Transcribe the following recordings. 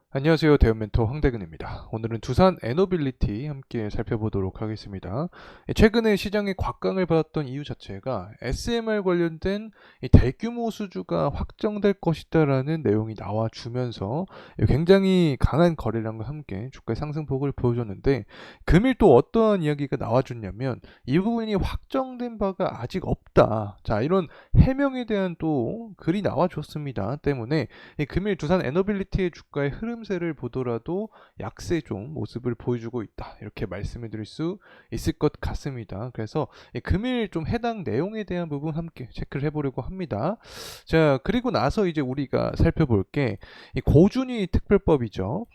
안녕하세요. 대형 멘토 황대근입니다. 오늘은 두산 에너빌리티 함께 살펴보도록 하겠습니다. 최근에 시장에 곽강을 받았던 이유 자체가 SMR 관련된 이 대규모 수주가 확정될 것이다라는 내용이 나와주면서 굉장히 강한 거래량과 함께 주가의 상승폭을 보여줬는데, 금일 또 어떠한 이야기가 나와줬냐면 이 부분이 확정된 바가 아직 없다. 자, 이런 해명에 대한 또 글이 나와줬습니다. 때문에 이 금일 두산 에너빌리티의 주가의 흐름세를 보더라도 약세 좀 모습을 보여주고 있다, 이렇게 말씀을 드릴 수 있을 것 같습니다. 그래서 이 금일 좀 해당 내용에 대한 부분 함께 체크를 해보려고 합니다. 자, 그리고 나서 이제 우리가 살펴볼 게 이 고준위 특별법이죠.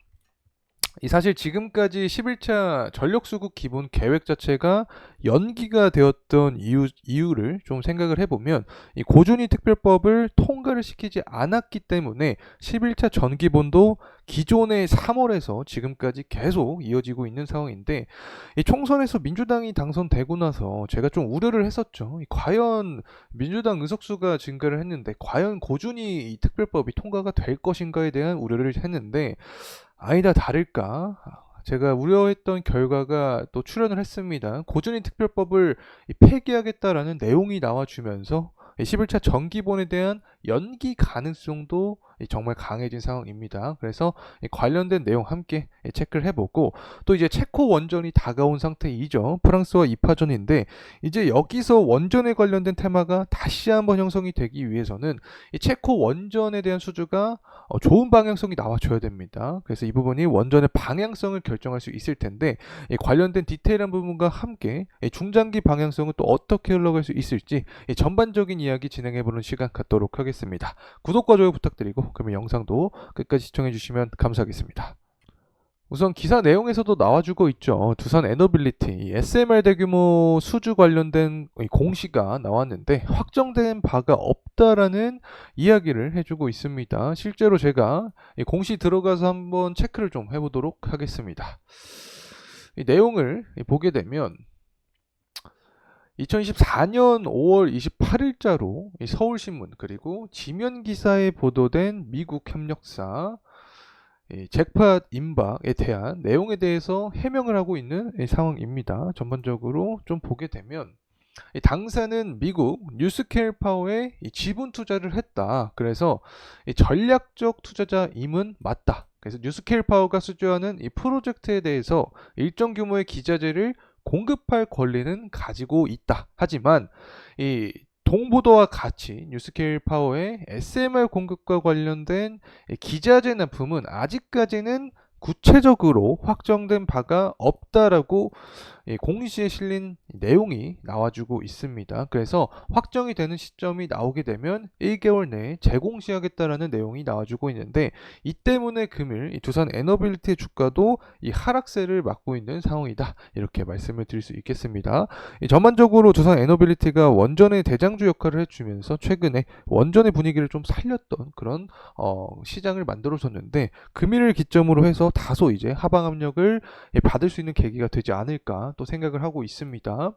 이 사실 지금까지 11차 전력수급 기본 계획 자체가 연기가 되었던 이유를 좀 생각을 해보면, 이 고준위 특별법을 통과를 시키지 않았기 때문에 11차 전기본도 기존의 3월에서 지금까지 계속 이어지고 있는 상황인데, 이 총선에서 민주당이 당선되고 나서 제가 좀 우려를 했었죠. 과연 민주당 의석수가 증가를 했는데 과연 고준위 이 특별법이 통과가 될 것인가에 대한 우려를 했는데, 아니다 다를까 제가 우려했던 결과가 또 출현을 했습니다. 고준위 특별법을 폐기하겠다라는 내용이 나와주면서 11차 정기본에 대한 연기 가능성도 정말 강해진 상황입니다. 그래서 관련된 내용 함께 체크를 해보고, 또 이제 체코 원전이 다가온 상태이죠. 프랑스와 2파전인데 이제 여기서 원전에 관련된 테마가 다시 한번 형성이 되기 위해서는 이 체코 원전에 대한 수주가 좋은 방향성이 나와줘야 됩니다. 그래서 이 부분이 원전의 방향성을 결정할 수 있을 텐데, 관련된 디테일한 부분과 함께 중장기 방향성은 또 어떻게 흘러갈 수 있을지 전반적인 이야기 진행해보는 시간 갖도록 하겠습니다. 구독과 좋아요 부탁드리고, 그러면 영상도 끝까지 시청해주시면 감사하겠습니다. 우선 기사 내용에서도 나와주고 있죠. 두산 에너빌리티 SMR 대규모 수주 관련된 공시가 나왔는데 확정된 바가 없다라는 이야기를 해주고 있습니다. 실제로 제가 이 공시 들어가서 한번 체크를 좀 해보도록 하겠습니다. 이 내용을 보게 되면 2024년 5월 28일자로 서울신문 그리고 지면 기사에 보도된 미국 협력사 잭팟 임박에 대한 내용에 대해서 해명을 하고 있는 상황입니다. 전반적으로 좀 보게 되면 당사는 미국 뉴스케일 파워에 지분 투자를 했다. 그래서 전략적 투자자임은 맞다. 그래서 뉴스케일 파워가 수주하는 이 프로젝트에 대해서 일정 규모의 기자재를 공급할 권리는 가지고 있다. 하지만 이 동보도와 같이 뉴스케일 파워의 SMR 공급과 관련된 기자재 납품은 아직까지는 구체적으로 확정된 바가 없다라고 공시에 실린 내용이 나와주고 있습니다. 그래서 확정이 되는 시점이 나오게 되면 1개월 내에 재공시하겠다라는 내용이 나와주고 있는데, 이 때문에 금일 두산 에너빌리티의 주가도 이 하락세를 맞고 있는 상황이다, 이렇게 말씀을 드릴 수 있겠습니다. 전반적으로 두산 에너빌리티가 원전의 대장주 역할을 해주면서 최근에 원전의 분위기를 좀 살렸던 그런 시장을 만들어줬는데, 금일을 기점으로 해서 다소 이제 하방 압력을 받을 수 있는 계기가 되지 않을까 또 생각을 하고 있습니다.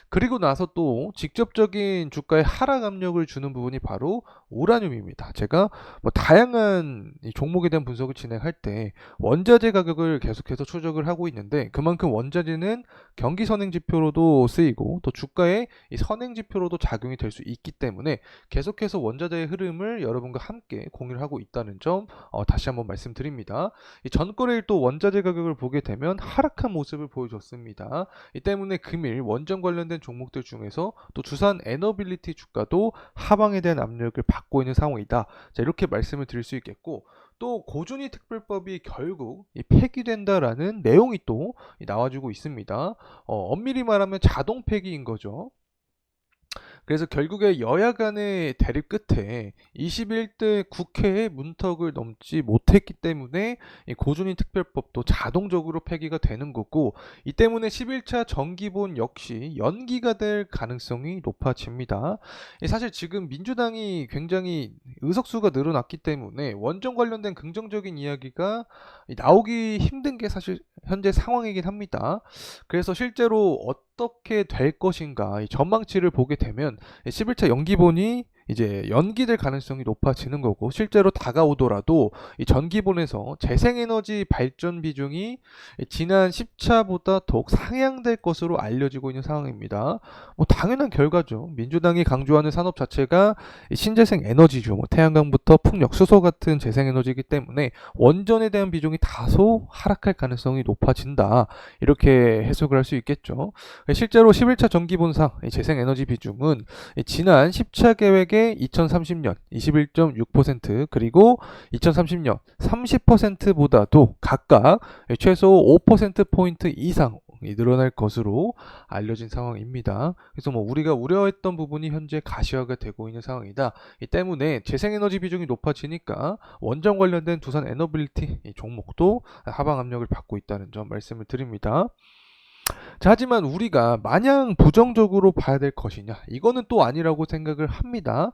그리고 나서 또 직접적인 주가에 하락 압력을 주는 부분이 바로 우라늄입니다. 제가 다양한 종목에 대한 분석을 진행할 때 원자재 가격을 계속해서 추적을 하고 있는데, 그만큼 원자재는 경기 선행 지표로도 쓰이고 또 주가의 이 선행 지표로도 작용이 될 수 있기 때문에 계속해서 원자재의 흐름을 여러분과 함께 공유를 하고 있다는 점 다시 한번 말씀드립니다. 이 전거래일 또 원자재 가격을 보게 되면 하락한 모습을 보여줬습니다. 이 때문에 금일 원전 관련된 종목들 중에서 또 두산 에너빌리티 주가도 하방에 대한 압력을 받고 있는 상황이다. 자, 이렇게 말씀을 드릴 수 있겠고, 또 고준위 특별법이 결국 폐기된다라는 내용이 또 나와주고 있습니다. 엄밀히 말하면 자동 폐기인 거죠. 그래서 결국에 여야 간의 대립 끝에 21대 국회의 문턱을 넘지 못했기 때문에 이 고준위 특별법도 자동적으로 폐기가 되는 거고, 이 때문에 11차 정기본 역시 연기가 될 가능성이 높아집니다. 사실 지금 민주당이 굉장히 의석수가 늘어났기 때문에 원전 관련된 긍정적인 이야기가 나오기 힘든 게 사실 현재 상황이긴 합니다. 그래서 실제로 어떻게 될 것인가 이 전망치를 보게 되면 11차 연기본이 이제 연기될 가능성이 높아지는 거고, 실제로 다가오더라도 이 전기본에서 재생에너지 발전 비중이 지난 10차보다 더욱 상향될 것으로 알려지고 있는 상황입니다. 뭐 당연한 결과죠. 민주당이 강조하는 산업 자체가 이 신재생 에너지죠. 뭐 태양광부터 풍력, 수소 같은 재생에너지이기 때문에 원전에 대한 비중이 다소 하락할 가능성이 높아진다. 이렇게 해석을 할 수 있겠죠. 실제로 11차 전기본상 재생에너지 비중은 지난 10차 계획의 2030년 21.6% 그리고 2030년 30%보다도 각각 최소 5%포인트 이상 늘어날 것으로 알려진 상황입니다. 그래서 뭐 우리가 우려했던 부분이 현재 가시화가 되고 있는 상황이다. 이 때문에 재생에너지 비중이 높아지니까 원전 관련된 두산 에너빌리티 종목도 하방 압력을 받고 있다는 점 말씀을 드립니다. 자, 하지만 우리가 마냥 부정적으로 봐야 될 것이냐? 이거는 또 아니라고 생각을 합니다.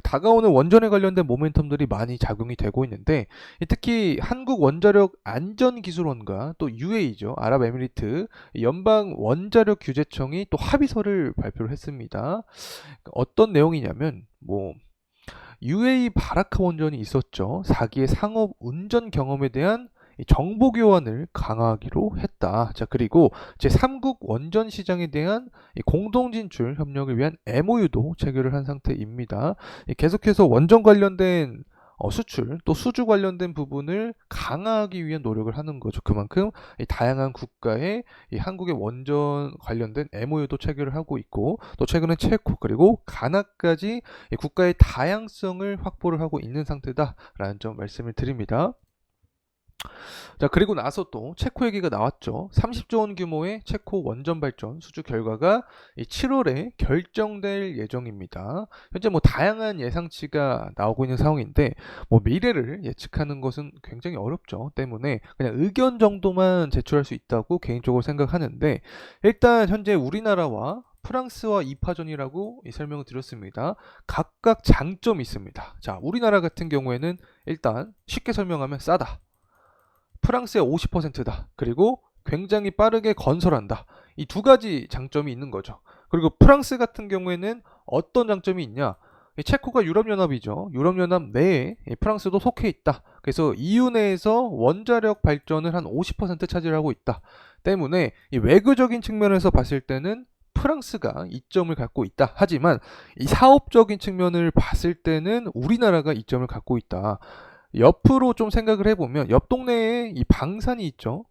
다가오는 원전에 관련된 모멘텀들이 많이 작용이 되고 있는데, 특히 한국 원자력 안전기술원과 또 UAE죠, 아랍에미리트 연방 원자력 규제청이 또 합의서를 발표를 했습니다. 어떤 내용이냐면, UAE 바라카 원전이 있었죠. 4기의 상업 운전 경험에 대한 이 정보 교환을 강화하기로 했다. 자, 그리고 제3국 원전 시장에 대한 이 공동 진출 협력을 위한 MOU도 체결을 한 상태입니다. 계속해서 원전 관련된 수출 또 수주 관련된 부분을 강화하기 위한 노력을 하는 거죠. 그만큼 이 다양한 국가의 이 한국의 원전 관련된 MOU도 체결을 하고 있고, 또 최근에 체코 그리고 가나까지 이 국가의 다양성을 확보를 하고 있는 상태다라는 점 말씀을 드립니다. 자, 그리고 나서 또 체코 얘기가 나왔죠. 30조 원 규모의 체코 원전 발전 수주 결과가 7월에 결정될 예정입니다. 현재 다양한 예상치가 나오고 있는 상황인데, 미래를 예측하는 것은 굉장히 어렵죠. 때문에 그냥 의견 정도만 제출할 수 있다고 개인적으로 생각하는데, 일단 현재 우리나라와 프랑스와 2파전이라고 설명을 드렸습니다. 각각 장점이 있습니다. 자, 우리나라 같은 경우에는 일단 쉽게 설명하면 싸다. 프랑스의 50%다. 그리고 굉장히 빠르게 건설한다. 이 두 가지 장점이 있는 거죠. 그리고 프랑스 같은 경우에는 어떤 장점이 있냐? 체코가 유럽연합이죠. 유럽연합 내에 프랑스도 속해 있다. 그래서 EU 내에서 원자력 발전을 한 50% 차지하고 있다. 때문에 이 외교적인 측면에서 봤을 때는 프랑스가 이점을 갖고 있다. 하지만 이 사업적인 측면을 봤을 때는 우리나라가 이점을 갖고 있다. 옆으로 좀 생각을 해보면 옆 동네에 이 방산이 있죠.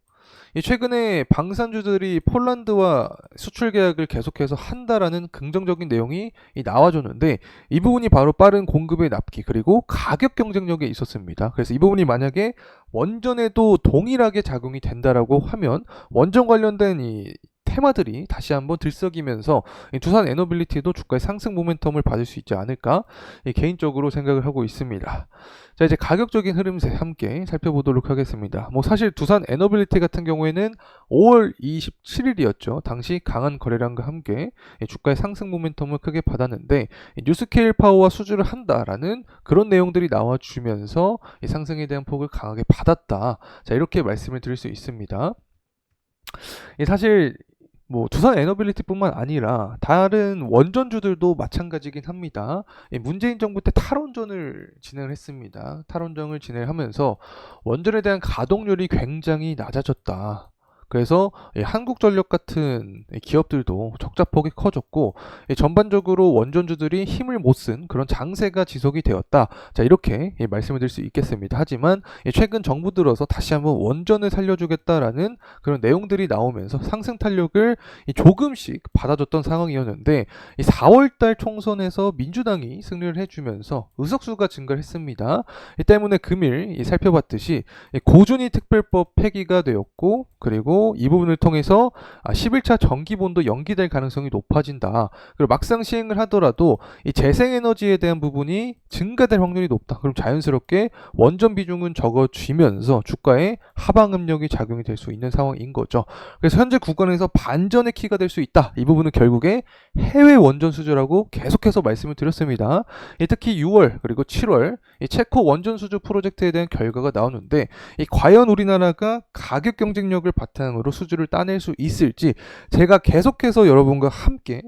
최근에 방산주들이 폴란드와 수출 계약을 계속해서 한다라는 긍정적인 내용이 나와줬는데, 이 부분이 바로 빠른 공급의 납기 그리고 가격 경쟁력에 있었습니다. 그래서 이 부분이 만약에 원전에도 동일하게 작용이 된다라고 하면 원전 관련된 이 테마들이 다시 한번 들썩이면서 두산 에너빌리티도 주가의 상승 모멘텀을 받을 수 있지 않을까 개인적으로 생각을 하고 있습니다. 자, 이제 가격적인 흐름세 함께 살펴보도록 하겠습니다. 사실 두산 에너빌리티 같은 경우에는 5월 27일이었죠. 당시 강한 거래량과 함께 주가의 상승 모멘텀을 크게 받았는데, 뉴스케일 파워와 수주를 한다라는 그런 내용들이 나와주면서 상승에 대한 폭을 강하게 받았다. 자, 이렇게 말씀을 드릴 수 있습니다. 사실 두산 에너빌리티뿐만 아니라 다른 원전주들도 마찬가지긴 합니다. 문재인 정부 때 탈원전을 진행을 했습니다. 탈원전을 진행하면서 원전에 대한 가동률이 굉장히 낮아졌다. 그래서 한국전력 같은 기업들도 적자폭이 커졌고, 전반적으로 원전주들이 힘을 못 쓴 그런 장세가 지속이 되었다. 자, 이렇게 말씀을 드릴 수 있겠습니다. 하지만 최근 정부 들어서 다시 한번 원전을 살려주겠다라는 그런 내용들이 나오면서 상승 탄력을 조금씩 받아줬던 상황이었는데, 4월달 총선에서 민주당이 승리를 해주면서 의석수가 증가를 했습니다. 이 때문에 금일 살펴봤듯이 고준위 특별법 폐기가 되었고, 그리고 이 부분을 통해서 11차 전기본도 연기될 가능성이 높아진다. 그리고 막상 시행을 하더라도 이 재생에너지에 대한 부분이 증가될 확률이 높다. 그럼 자연스럽게 원전 비중은 적어지면서 주가에 하방 압력이 작용이 될 수 있는 상황인 거죠. 그래서 현재 구간에서 반전의 키가 될 수 있다. 이 부분은 결국에 해외 원전 수주라고 계속해서 말씀을 드렸습니다. 특히 6월 그리고 7월 체코 원전 수주 프로젝트에 대한 결과가 나오는데, 과연 우리나라가 가격 경쟁력을 바탕으로 수주를 따낼 수 있을지 제가 계속해서 여러분과 함께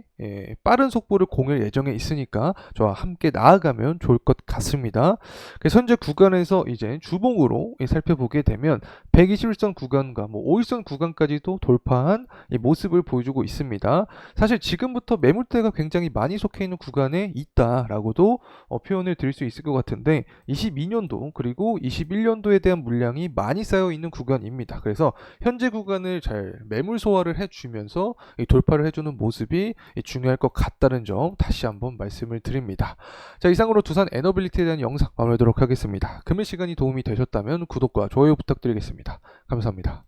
빠른 속보를 공유할 예정에 있으니까 저와 함께 나아가면 좋을 것 같습니다. 그래서 현재 구간에서 이제 주봉으로 살펴보게 되면 121선 구간과 5일선 구간까지도 돌파한 이 모습을 보여주고 있습니다. 사실 지금부터 매물대가 굉장히 많이 속해 있는 구간에 있다라고도 표현을 드릴 수 있을 것 같은데 22년도 그리고 21년도에 대한 물량이 많이 쌓여 있는 구간입니다. 그래서 현재 구간을 잘 매물 소화를 해주면서 이 돌파를 해주는 모습이 중요할 것 같다는 점 다시 한번 말씀을 드립니다. 자, 이상으로 두산 에너빌리티에 대한 영상 마무리하도록 하겠습니다. 금일 시간이 도움이 되셨다면 구독과 좋아요 부탁드리겠습니다. 감사합니다.